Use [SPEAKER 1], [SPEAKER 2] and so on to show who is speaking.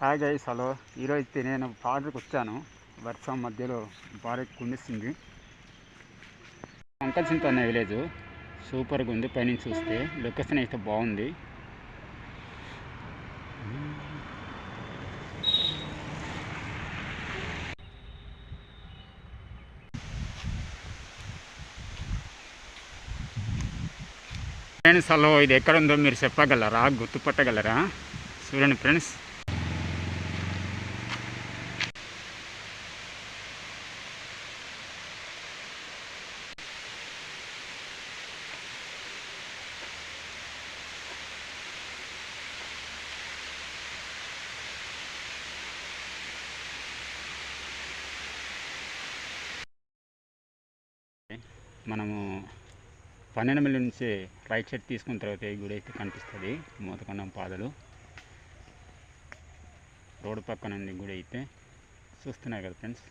[SPEAKER 1] Hi guys, hello. ఈరోజు నేను పార్క్కి వచ్చాను. వర్షం మధ్యలో బాగా కురిసింది. అంకల్సింత అనే విలేజ్ సూపర్గా ఉంది. పైనుంచి చూస్తే లొకేషన్ అయితే బాగుంది. ఫ్రెండ్స్, హలో, ఇది ఎక్కడ ఉందో మీరు చెప్పగలరా? గుర్తుపట్టగలరా? చూడండి ఫ్రెండ్స్. మనము 12 మైళ్ళ నుంచి రైట్ సైడ్ తీసుకున్న తర్వాత ఈ గుడి అయితే కనిపిస్తుంది. మోతకొండం పాదలు రోడ్డు పక్కన ఉంది గుడి అయితే. చూస్తున్నారు కదా ఫ్రెండ్స్.